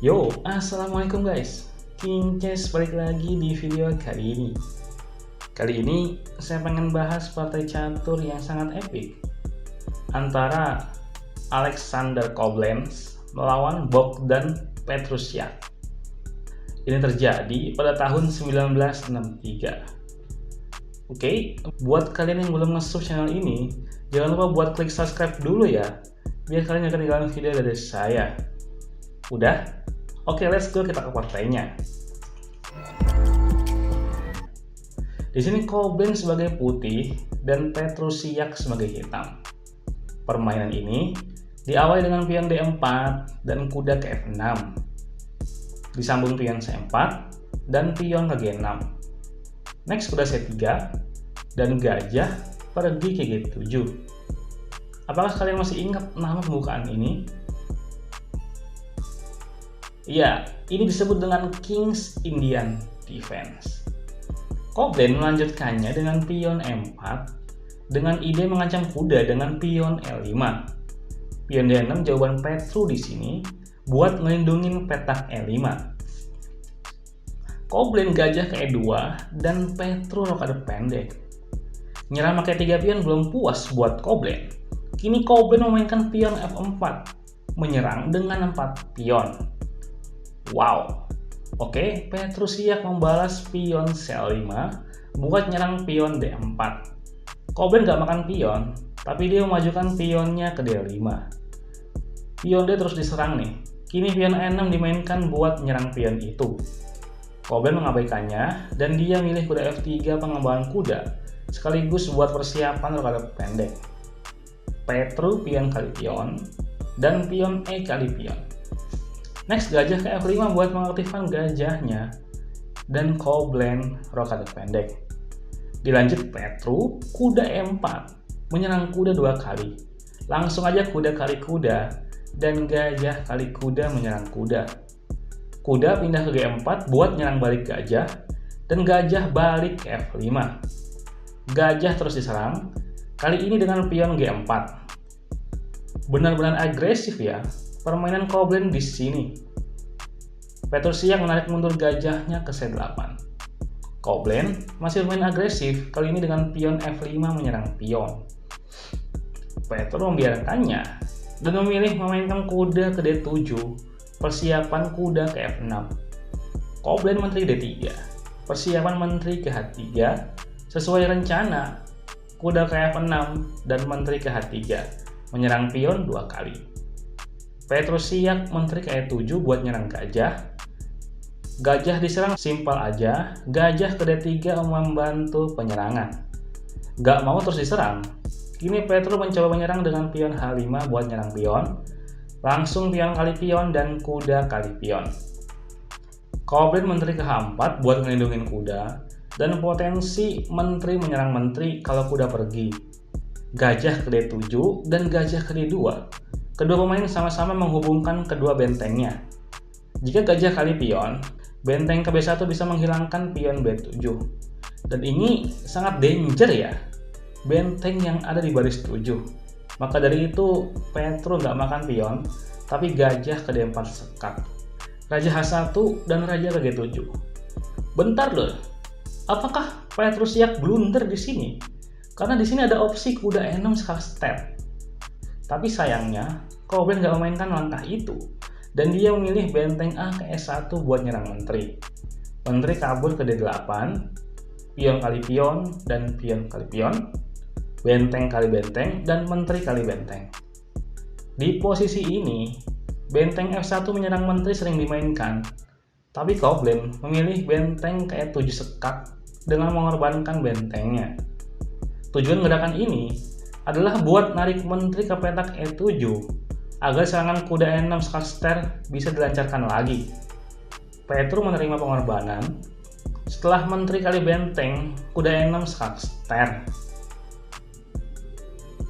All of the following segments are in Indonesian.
Yo, assalamualaikum guys. King Chess balik lagi di video kali ini. Kali ini saya pengen bahas partai catur yang sangat epik antara Alexander Koblenz melawan Bogdan Petrusiak. Ini terjadi pada tahun 1963. Oke, buat kalian yang belum nge-sub channel ini, jangan lupa buat klik subscribe dulu ya, biar kalian gak ketinggalan video dari saya. Udah? Oke, let's go, kita ke partainya. Di sini Koblenz sebagai putih dan Petrusiak sebagai hitam. Permainan ini diawali dengan pion D4 dan kuda ke F6. Disambung pion C4 dan pion ke G6. Next kuda C3 dan gajah pergi ke G7. Apakah kalian masih ingat nama pembukaan ini? Ya, ini disebut dengan King's Indian Defense. Koblenz melanjutkannya dengan pion E4 dengan ide mengancam kuda dengan pion L5. Pion D6 jawaban Petru di sini buat melindungi petak E5. Koblenz gajah ke E2 dan Petru rokade pendek. Nyerang pakai 3 pion belum puas buat Koblenz. Kini Koblenz memainkan pion F4, menyerang dengan 4 pion. Wow, oke, Petrusiak membalas pion C5 buat nyerang pion D4. Koblenz gak makan pion, tapi dia memajukan pionnya ke D5. Pion D terus diserang nih. Kini pion E6 dimainkan buat nyerang pion itu. Koblenz mengabaikannya dan dia milih kuda F3 pengembangan kuda sekaligus buat persiapan rokade pendek. Petru pion kali pion dan pion E kali pion. Next gajah ke F5 buat mengaktifkan gajahnya dan Koblenz rokade pendek. Dilanjut Petru kuda E4 menyerang kuda 2 kali. Langsung aja kuda kali kuda dan gajah kali kuda menyerang kuda. Kuda pindah ke G4 buat nyerang balik gajah dan gajah balik ke F5. Gajah terus diserang, kali ini dengan pion G4. Benar-benar agresif ya permainan Koblenz di sini. Petrusiak menarik mundur gajahnya ke C8. Koblenz masih bermain agresif, kali ini dengan pion F5 menyerang pion. Petru membiarkannya dan memilih memainkan kuda ke D7, persiapan kuda ke F6. Koblenz menteri D3, persiapan menteri ke H3, sesuai rencana kuda ke F6 dan menteri ke H3, menyerang pion 2 kali. Petrusiak menteri ke E7 buat nyerang gajah. Gajah diserang simpel aja, gajah ke D3 membantu penyerangan. Gak mau terus diserang. Kini Petru mencoba menyerang dengan pion H5 buat nyerang pion. Langsung pion kali pion dan kuda kali pion. Koblenz menteri ke H4 buat melindungi kuda dan potensi menteri menyerang menteri kalau kuda pergi. Gajah ke D7 dan gajah ke D2. Kedua pemain sama-sama menghubungkan kedua bentengnya. Jika gajah kali pion, benteng ke B1 bisa menghilangkan pion B7. Dan ini sangat danger ya, benteng yang ada di baris 7. Maka dari itu Petru nggak makan pion, tapi gajah ke D4 sekak. Raja H1 dan raja ke G7. Bentar loh, apakah Petrusiak blunder di sini? Karena di sini ada opsi kuda E6 sekak step. Tapi sayangnya, Koblenz nggak memainkan langkah itu, dan dia memilih benteng A ke S1 buat nyerang menteri. Menteri kabur ke D8, pion kali pion dan pion kali pion, benteng kali benteng dan menteri kali benteng. Di posisi ini, benteng F1 menyerang menteri sering dimainkan, tapi Koblenz memilih benteng ke E7 sekak dengan mengorbankan bentengnya. Tujuan gerakan ini adalah buat narik menteri ke petak E7 agar serangan kuda E6 sekak ster bisa dilancarkan lagi. Petru menerima pengorbanan setelah menteri kali benteng kuda E6 sekak ster.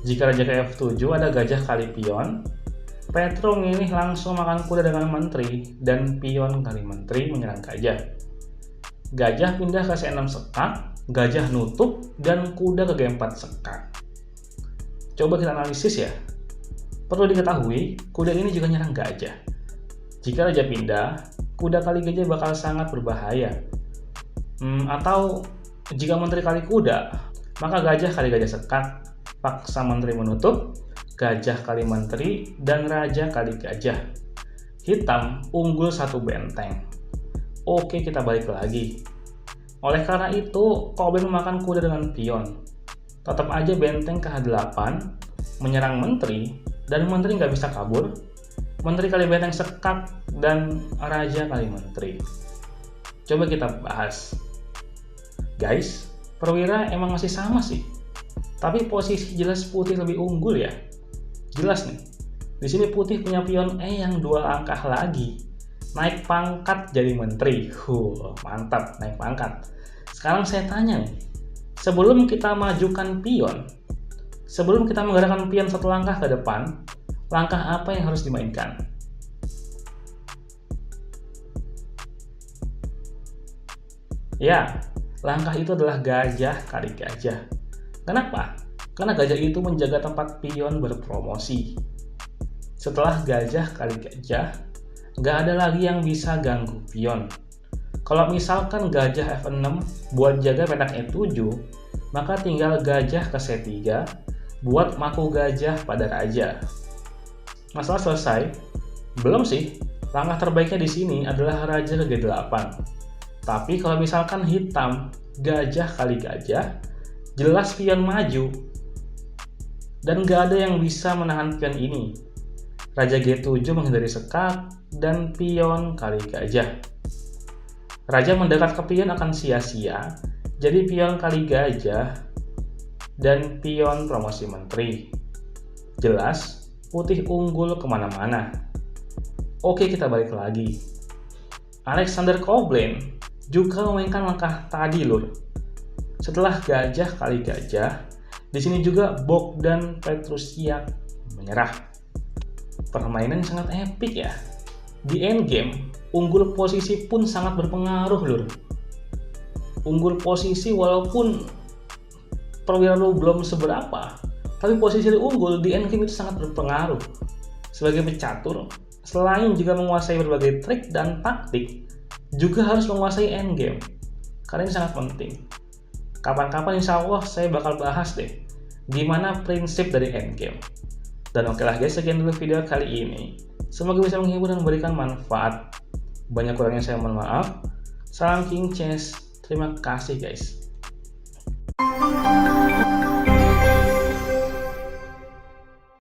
Jika raja ke F7 ada gajah kali pion, Petru memilih langsung makan kuda dengan menteri dan pion kali menteri menyerang gajah. Gajah pindah ke C6 sekak, gajah nutup dan kuda ke G4 sekak. Coba kita analisis ya. Perlu diketahui, kuda ini juga nyerang gajah. Jika raja pindah, kuda kali gajah bakal sangat berbahaya. Atau jika menteri kali kuda, maka gajah kali gajah sekat, paksa menteri menutup, gajah kali menteri, dan raja kali gajah. Hitam unggul satu benteng. Oke, kita balik lagi. Oleh karena itu, Koblen memakan kuda dengan pion. Tetap aja benteng ke H8 menyerang menteri, dan menteri nggak bisa kabur. Menteri kali benteng sekat, dan raja kali menteri. Coba kita bahas. Guys, perwira emang masih sama sih. Tapi posisi jelas putih lebih unggul ya. Jelas nih. Di sini putih punya pion yang 2 langkah lagi. Naik pangkat jadi menteri. Mantap, naik pangkat. Sekarang saya tanya nih. Sebelum kita majukan pion, sebelum kita menggerakkan pion 1 langkah ke depan, langkah apa yang harus dimainkan? Ya, langkah itu adalah gajah kali gajah. Kenapa? Karena gajah itu menjaga tempat pion berpromosi. Setelah gajah kali gajah, nggak ada lagi yang bisa ganggu pion. Kalau misalkan gajah F6 buat jaga petak E7, maka tinggal gajah ke C3 buat maku gajah pada raja. Masalah selesai? Belum sih. Langkah terbaiknya di sini adalah raja ke G8. Tapi kalau misalkan hitam gajah kali gajah, jelas pion maju. Dan nggak ada yang bisa menahan pion ini. Raja G7 menghindari sekat dan pion kali gajah. Raja mendekat ke pion akan sia-sia, jadi pion kali gajah dan pion promosi menteri. Jelas putih unggul kemana-mana. Oke, kita balik lagi. Alexander Koblen juga memainkan langkah tadi lur. Setelah gajah kali gajah, di sini juga Bogdan Petrusiak menyerah. Permainan yang sangat epik ya. Di endgame, unggul posisi pun sangat berpengaruh lur. Unggul posisi walaupun perwira lu belum seberapa, tapi posisi unggul di endgame itu sangat berpengaruh. Sebagai pecatur, selain juga menguasai berbagai trik dan taktik, juga harus menguasai endgame. Karena ini sangat penting. Kapan-kapan insya Allah saya bakal bahas deh gimana prinsip dari endgame. Dan oke lah guys, sekian dulu video kali ini. Semoga bisa menghibur dan memberikan manfaat. Banyak kurangnya saya mohon maaf. Salam King Chess. Terima kasih guys.